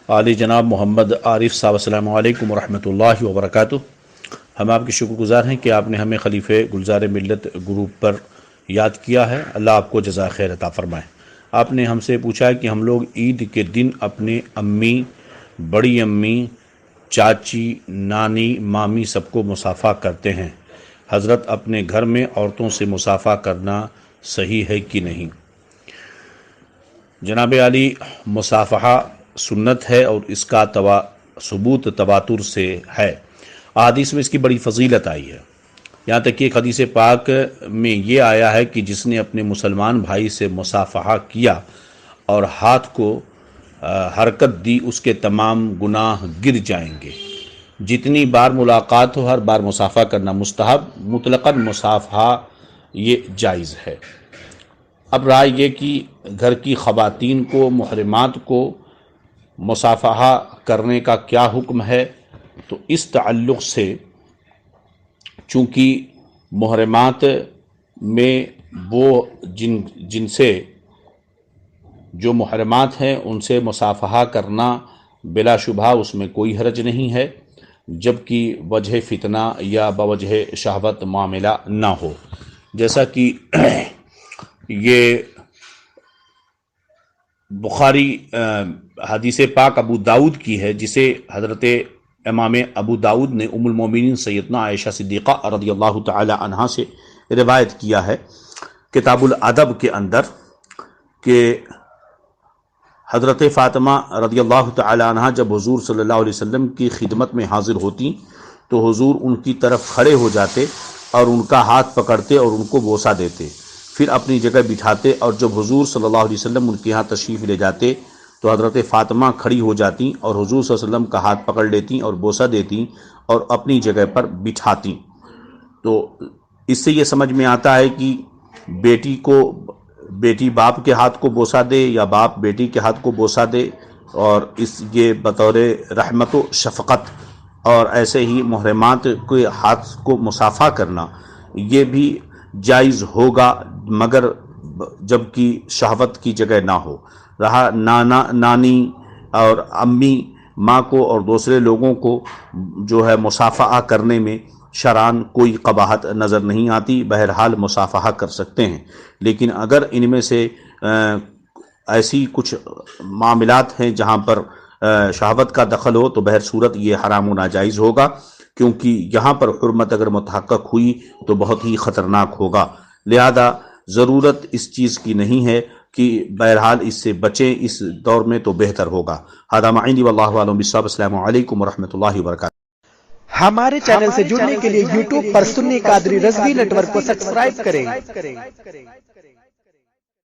आली जनाब मोहम्मद आरिफ साहब, अस्सलामु अलैकुम वरहमतुल्लाहि वबरकातुह। हम आपके शुक्रगुजार हैं कि आपने हमें खलीफे गुलजार मिल्लत ग्रुप पर याद किया है। अल्लाह आपको जज़ा खैर अता फरमाए। आपने हमसे पूछा है कि हम लोग ईद के दिन अपने अम्मी, बड़ी अम्मी, चाची, नानी, मामी सबको मुसाफ़ा करते हैं। हज़रत अपने घर में औरतों से मुसाफ़ा करना सही है कि नहीं? जनाब आली, मुसाफ़हा सुन्नत है और इसका सबूत तवातुर से है। हदीस में इसकी बड़ी फजीलत आई है। यहाँ तक कि एक हदीस पाक में ये आया है कि जिसने अपने मुसलमान भाई से मुसाफ़हा किया और हाथ को हरकत दी, उसके तमाम गुनाह गिर जाएंगे। जितनी बार मुलाकात हो हर बार मुसाफ़ा करना मुस्तहब, मुतलक़न मुसाफ़हा ये जायज़ है। अब रहा ये कि घर की ख़वातीन को, मुहर्रमात को मुसाफ़हा करने का क्या हुक्म है। तो इस ताल्लुक़ से चूँकि मुहर्रमात में वो जिनसे जो मुहर्रमात हैं उनसे मुसाफ़हा करना बिलाशुबहा उसमें कोई हरज नहीं है, जबकि वजह फितना या बवजह शहवत मामला ना हो। जैसा कि ये बुखारी हदीस पाक अबू दाऊद की है, जिसे हज़रत इमाम अबू दाऊद ने उम्मुल मोमिनीन सैयदना आयशा सिद्दीक़ा रज़ियल्लाहु तआला अन्हा से रिवायत किया है किताबुल अदब के अंदर कि हज़रत फ़ातिमा रज़ियल्लाहु तआला अन्हा जब हुज़ूर सल्लल्लाहु अलैहि वसल्लम की खिदमत में हाज़िर होती तो हुज़ूर उनकी तरफ खड़े हो जाते और उनका हाथ पकड़ते और उनको बोसा देते, फिर अपनी जगह बिठाते। और जब हुज़ूर सल्लल्लाहु अलैहि वसल्लम उनके यहाँ तशरीफ़ ले जाते तो हज़रत फ़ातिमा खड़ी हो जाती और हुज़ूर सल्लल्लाहु अलैहि वसल्लम का हाथ पकड़ लेती और बोसा देती और अपनी जगह पर बिठाती। तो इससे ये समझ में आता है कि बेटी बाप के हाथ को बोसा दे या बाप बेटी के हाथ को बोसा दे, और ये बतौर रहमत व शफ़क़त। और ऐसे ही मुहर्रमात के हाथ को मुसाफ़ा करना ये भी जायज़ होगा, मगर जबकि शहवत की जगह ना हो। रहा नाना, नानी और अम्मी, माँ को और दूसरे लोगों को जो है मुसाफ़हा करने में शरान कोई कबाहत नज़र नहीं आती। बहरहाल मुसाफ़हा कर सकते हैं, लेकिन अगर इनमें से ऐसी कुछ मामलात हैं जहाँ पर शहवत का दखल हो तो बहर सूरत ये हराम व नाजायज़ होगा, क्योंकि यहाँ पर हुर्मत अगर मुतहक्कक हुई तो बहुत ही ख़तरनाक होगा। लिहाजा ज़रूरत इस चीज़ की नहीं है कि बहरहाल इससे बचें, इस दौर में तो बेहतर होगा। हादा मा इंदी वल्लाहु आलम बिस्सवाब। अस्सलामु अलैकुम वरहमतुल्लाहि वबरकातुहू। हमारे चैनल से जुड़ने के लिए YouTube पर सुन्नी कादरी रज़वी नेटवर्क को सब्सक्राइब करें।